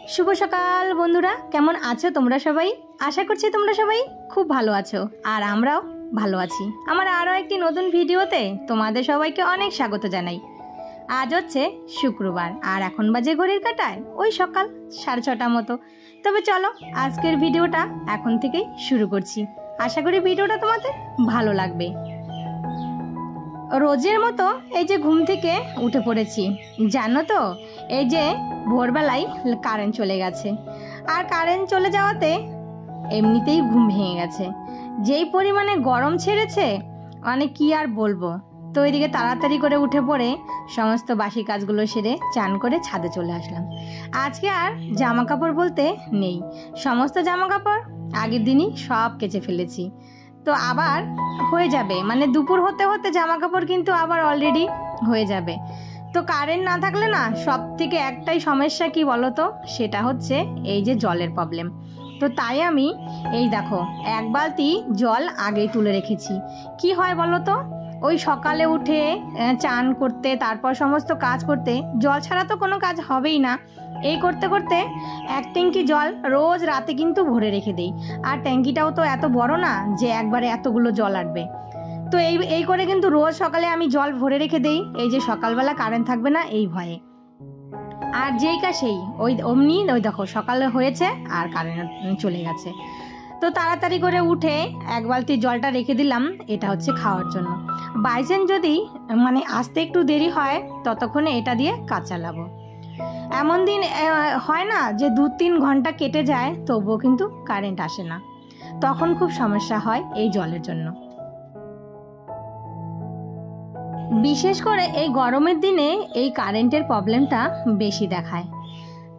शुभ सकाल बंधुरा केमन आछो तोमरा सबाई। आशा करछि तोमरा सबाई खूब भालो आछो और आमराओ भालो आछि। आमार आरो एकटी नतुन भिडियोते तोमादेर सबाइके अनेक स्वागत जानाई। आज होच्छे शुक्रबार और एखन बाजे घड़िर काटाय ओई सकाल 6:30 मतो। तबे चलो आजकेर भिडियोटा एखन थेकेई शुरू करछि। आशा करी भिडियोटा तोमादेर भालो लागबे। रोजेर मतो এই যে ঘুম থেকে উঠে পড়েছি। জানো তো এই যে ভোরবেলায় কারেন্ট চলে গেছে আর কারেন্ট চলে যাওয়াতে এমনিতেই ঘুম ভেঙে গেছে। যেই পরিমাণে গরম ছেড়েছে মানে কি আর বলবো। তো এদিকে তাড়াতাড়ি করে উঠে পড়ে সমস্ত বাসি কাজগুলো সেরে চান করে ছাদে চলে আসলাম। আজকে আর জামা কাপড় বলতে নেই, সমস্ত জামা কাপড় আগের দিনই সব কেচে ফেলেছি। তো আবার হয়ে যাবে মানে দুপুর হতে হতে জামা কাপড় কিন্তু আবার অলরেডি হয়ে যাবে। তো কারেন্ট না থাকলে না সব থেকে একটাই সমস্যা কি বলতো, সেটা হচ্ছে এই যে জলের প্রবলেম। তো তাই আমি এই দেখো এক বালতি জল আগেই তুলে রেখেছি। কি হয় বলতো, ওই সকালে উঠে চান করতে তারপর সমস্ত কাজ করতে জল ছাড়া তো কোনো কাজ হবেই না। এই করতে করতে এক ট্যাঙ্কি জল রোজ রাতে কিন্তু ভরে রেখে দেই। আর ট্যাঙ্কিটাও তো এত বড় না যে একবারে এতগুলো জল আটবে। তো এই করে কিন্তু রোজ সকালে আমি জল ভরে রেখে দেই, এই যে সকালবেলা কারেন্ট থাকবে না এই ভয়ে। আর যেই কা সেই ওই অমনি ওই দেখো সকালে হয়েছে আর কারেন্ট চলে গেছে। তো তাড়াতাড়ি করে উঠে এক বালতি জলটা রেখে দিলাম, এটা হচ্ছে খাওয়ার জন্য। বাইচান্স যদি মানে আসতে একটু দেরি হয় ততক্ষণে এটা দিয়ে কাজ চালাবো। এমন দিন হয় না যে 2-3 ঘন্টা কেটে যায় তবুও কিন্তু কারেন্ট আসে না, তখন খুব সমস্যা হয় এই জলের জন্য। বিশেষ করে এই গরমের দিনে এই কারেন্টের প্রবলেমটা বেশি দেখায়।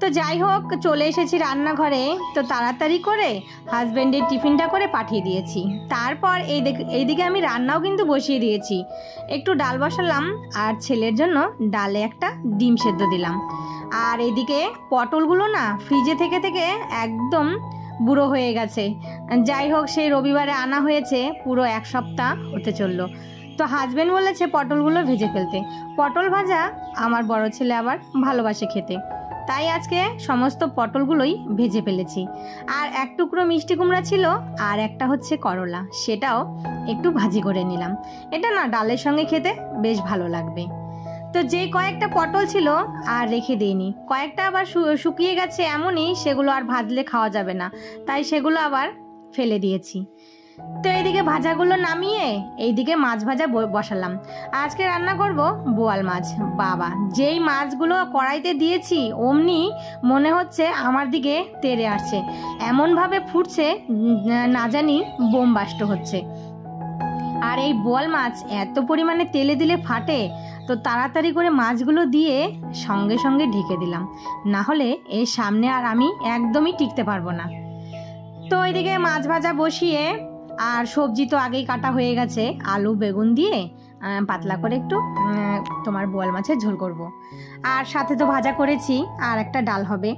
তো যাই হোক চলে এসেছি রান্নাঘরে। তো তাড়াতাড়ি করে হাজব্যান্ডের টিফিনটা করে পাঠিয়ে দিয়েছি। তারপর এইদিকে আমি রান্নাও কিন্তু বসিয়ে দিয়েছি। একটু ডাল বসালাম আর ছেলের জন্য ডালে একটা ডিম সেদ্ধ দিলাম। আর এদিকে পটলগুলো না ফ্রিজে থেকে থেকে একদম বুড়ো হয়ে গেছে। যাই হোক সেই রবিবারে আনা হয়েছে, পুরো 1 সপ্তাহ হতে চললো। তো হাজব্যান্ড বলেছে পটলগুলো ভেজে ফেলতে। পটল ভাজা আমার বড় ছেলে আবার ভালোবাসে খেতে, তাই আজকে সমস্ত পটলগুলোই ভেজে ফেলেছি। আর এক টুকরো মিষ্টি কুমড়া ছিল আর একটা হচ্ছে করলা, সেটাও একটু ভাজি করে নিলাম। এটা না ডালের সঙ্গে খেতে বেশ ভালো লাগবে। তো যে কয়েকটা পটল ছিল আর রেখে দিইনি, কয়েকটা আবার শুকিয়ে গেছে এমনই, সেগুলো আর ভাজলে খাওয়া যাবে না, তাই সেগুলো আবার ফেলে দিয়েছি। তো এইদিকে ভাজাগুলো নামিয়ে এইদিকে মাছ ভাজা বসালাম। আজকে রান্না করব বোয়াল মাছ। বাবা যেই মাছগুলো কড়াইতে দিয়েছি অমনি মনে হচ্ছে আমার দিকে তেড়ে আসছে, এমনভাবে ফুটছে না জানি বোমবাস্ট হচ্ছে। আর এই বোয়াল মাছ এত পরিমাণে তেলে দিলে ফাটে, তো তাড়াতাড়ি করে মাছগুলো দিয়ে সঙ্গে সঙ্গে ঢেকে দিলাম, না হলে এর সামনে আর আমি একদমই টিকতে পারবো না। তো ওইদিকে মাছ ভাজা বসিয়ে আর সবজি তো আগেই কাটা হয়ে গেছে, আলু বেগুন দিয়ে পাতলা করে একটু তোমার বোয়াল মাছের ঝোল করব। আর সাথে তো ভাজা করেছি আর একটা ডাল হবে।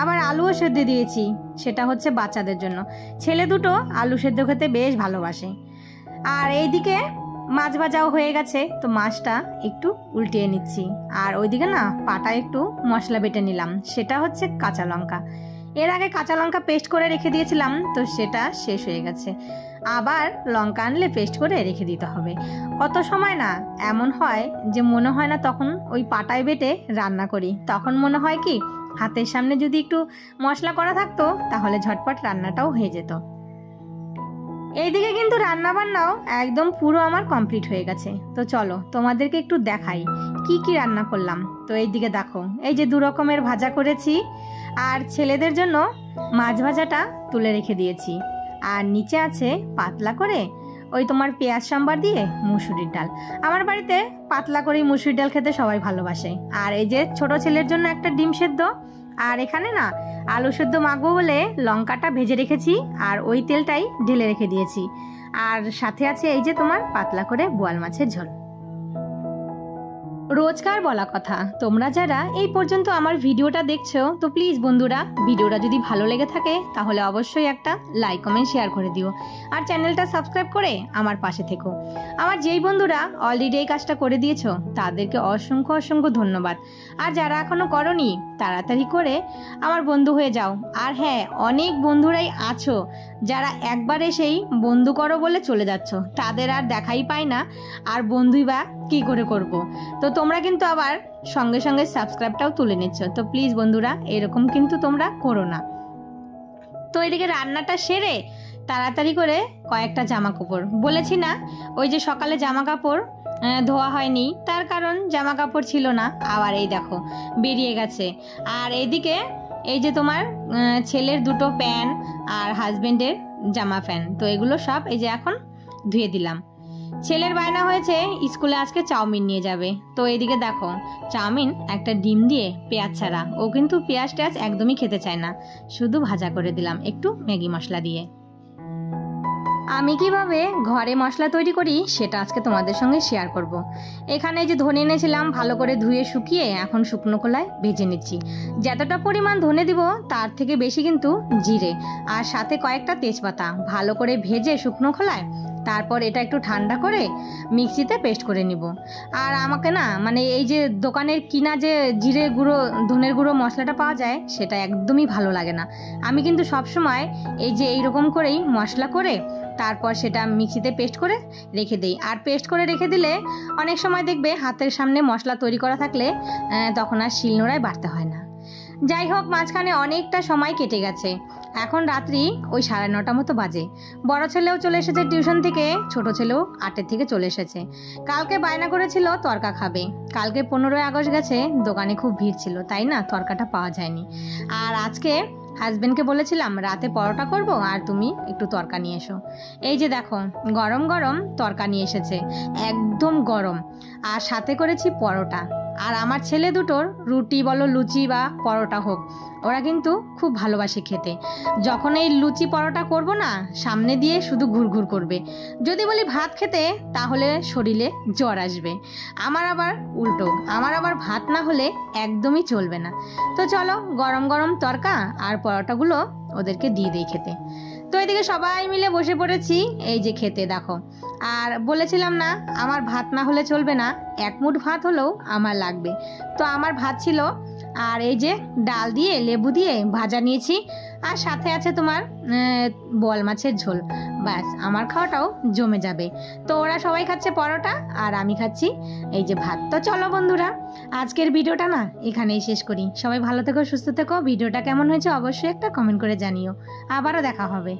আবার আলুও সেদ্ধ দিয়েছি, সেটা হচ্ছে বাচ্চাদের জন্য। ছেলে দুটো আলু সেদ্ধ খেতে বেশ ভালোবাসে। আর এইদিকে মাছ ভাজাও হয়ে গেছে, তো মাছটা একটু উল্টিয়ে নিচ্ছি। আর ওইদিকে না পাটায় একটু মশলা বেটে নিলাম, সেটা হচ্ছে কাঁচা লঙ্কা। এর আগে কাঁচা লঙ্কা পেস্ট করে রেখে দিয়েছিলাম, তো সেটা শেষ হয়ে গেছে। আবার লঙ্কা আনলে পেস্ট করে রেখে দিতে হবে। কত সময় না এমন হয় যে মনে হয় না তখন ওই পাটায় বেটে রান্না করি, তখন মনে হয় কি হাতের সামনে যদি একটু মশলা করা থাকতো তাহলে ঝটপট রান্নাটাও হয়ে যেত। এইদিকে কিন্তু রান্না বান্নাও একদম পুরো আমার কমপ্লিট হয়ে গেছে। তো চলো তোমাদেরকে একটু দেখাই কি কি রান্না করলাম। তো এইদিকে দেখো এই যে 2 রকমের ভাজা করেছি, আর ছেলেদের জন্য মাছ ভাজাটা তুলে রেখে দিয়েছি। আর নিচে আছে পাতলা করে ওই তোমার পেঁয়াজ সাম্বার দিয়ে মুসুরির ডাল। আমার বাড়িতে পাতলা করে মুসুরির ডাল খেতে সবাই ভালোবাসে। আর এই যে ছোট ছেলের জন্য একটা ডিম সেদ্ধ। আর এখানে না আলু সেদ্ধ মাখবো বলে লঙ্কাটা ভেজে রেখেছি আর ওই তেলটাই ঢেলে রেখে দিয়েছি। আর সাথে আছে এই যে তোমার পাতলা করে বোয়াল মাছের ঝোল। রোজকার বলা কথা, তোমরা যারা এই পর্যন্ত আমার ভিডিওটা দেখছো তো প্লিজ বন্ধুরা, ভিডিওটা যদি ভালো লেগে থাকে তাহলে অবশ্যই একটা লাইক কমেন্ট শেয়ার করে দিও, আর চ্যানেলটা সাবস্ক্রাইব করে আমার পাশে থেকো। আমার যেই বন্ধুরা অলরেডি এই কাজটা করে দিয়েছো তাদেরকে অসংখ্য অসংখ্য ধন্যবাদ, আর যারা এখনো করনি তাড়াতাড়ি করে আমার বন্ধু হয়ে যাও। আর হ্যাঁ, অনেক বন্ধুরাই আছো যারা একবার এসেই বন্ধু করো বলে চলে যাচ্ছ, তাদের আর দেখাই পায় না, আর বন্ধুই বা কী করে করব। তো তোমরা কিন্তু আবার সঙ্গে সঙ্গে সাবস্ক্রাইবটাও তুলে নিচ্ছ, তো প্লিজ বন্ধুরা এরকম কিন্তু তোমরা করো না। তো এদিকে রান্নাটা সেরে তাড়াতাড়ি করে কয়েকটা জামা কাপড়, বলেছি না ওই যে সকালে জামা কাপড় ধোয়া হয়নি, তার কারণ জামা কাপড় ছিল না, আবার এই দেখো বেরিয়ে গেছে। আর এইদিকে এই যে তোমার ছেলের দুটো প্যান্ট আর হাজবেন্ডের জামা প্যান্ট, তো এগুলো সব এই যে এখন ধুয়ে দিলাম। ছেলের বায়না হয়েছে স্কুলে আজকে চাউমিন নিয়ে যাবে, তো এদিকে দেখো চাউমিন একটা ডিম দিয়ে পেঁয়াজ ছাড়া, ও কিন্তু পেঁয়াজ টেয়াজ একদমই খেতে চায় না, শুধু ভাজা করে দিলাম একটু ম্যাগি মশলা দিয়ে। আমি কিভাবে ঘরে মশলা তৈরি করি সেটা আজকে তোমাদের সঙ্গে শেয়ার করব। এখানে যে ধনে এনেছিলাম ভালো করে ধুয়ে শুকিয়ে এখন শুকনো কলায় ভেজে নিচ্ছি। যতটা পরিমাণ ধনে দিব তার থেকে বেশি কিন্তু জিরে, আর সাথে কয়েকটা তেজপাতা ভালো করে ভেজে শুকনো খোলায়, তারপর এটা একটু ঠান্ডা করে মিক্সিতে পেস্ট করে নিব। আর আমাকে না মানে এই যে দোকানের কিনা যে জিরে গুঁড়ো ধনের গুঁড়ো মশলাটা পাওয়া যায় সেটা একদমই ভালো লাগে না। আমি কিন্তু সবসময় এই যে এইরকম করেই মশলা করে তারপর সেটা মিক্সিতে পেস্ট করে রেখে দিই। আর পেস্ট করে রেখে দিলে অনেক সময় দেখবে হাতের সামনে মশলা তৈরি করা থাকলে তখন আর শিলনোড়ায় বাটতে হয় না। যাই হোক, মাঝখানে অনেকটা সময় কেটে গেছে, এখন রাত্রি ওই 9:30 মতো বাজে। বড় ছেলেও চলে এসেছে টিউশন থেকে, ছোট ছেলেও 8 থেকে চলে এসেছে। কালকে বায়না করেছিল তরকা খাবে, কালকে 15ই আগস্ট গেছে, দোকানে খুব ভিড় ছিল তাই না তরকাটা পাওয়া যায়নি। আর আজকে হাজবেন্ডকে বলেছিলাম রাতে পরোটা করব আর তুমি একটু তরকা নিয়ে এসো। এই যে দেখো গরম গরম তরকা নিয়ে এসেছে, একদম গরম, আর সাথে করেছি পরোটা। আর আমার ছেলে দুটোর রুটি বলো লুচি বা পরোটা হোক, ওরা কিন্তু খুব ভালোবাসে খেতে। যখন এই লুচি পরোটা করব না সামনে দিয়ে শুধু ঘুরঘুর করবে, যদি বলি ভাত খেতে তাহলে শরীরে জ্বর আসবে। আমার আবার উল্টো, আমার আবার ভাত না হলে একদমই চলবে না। তো চলো গরম গরম তরকা আর পরোটাগুলো ওদেরকে দিয়ে দিই খেতে। তো এদিকে সবাই মিলে বসে পড়েছি এই যে খেতে, দেখো। আর বলেছিলাম না আমার ভাত না হলে চলবে না, এক মুঠ ভাত হলেও আমার লাগবে। তো আমার ভাত ছিল, আর এই যে ডাল দিয়ে লেবু দিয়ে ভাজা নিয়েছি, আর সাথে আছে তোমার বোয়াল মাছের ঝোল। ব্যাস আমার খাওয়াটাও জমে যাবে। তো ওরা সবাই খাচ্ছে পরোটা আর আমি খাচ্ছি এই যে ভাত। তো চলো বন্ধুরা আজকের ভিডিওটা না এখানেই শেষ করি। সবাই ভালো থেকো, সুস্থ থেকো। ভিডিওটা কেমন হয়েছে অবশ্যই একটা কমেন্ট করে জানিও। আবারও দেখা হবে।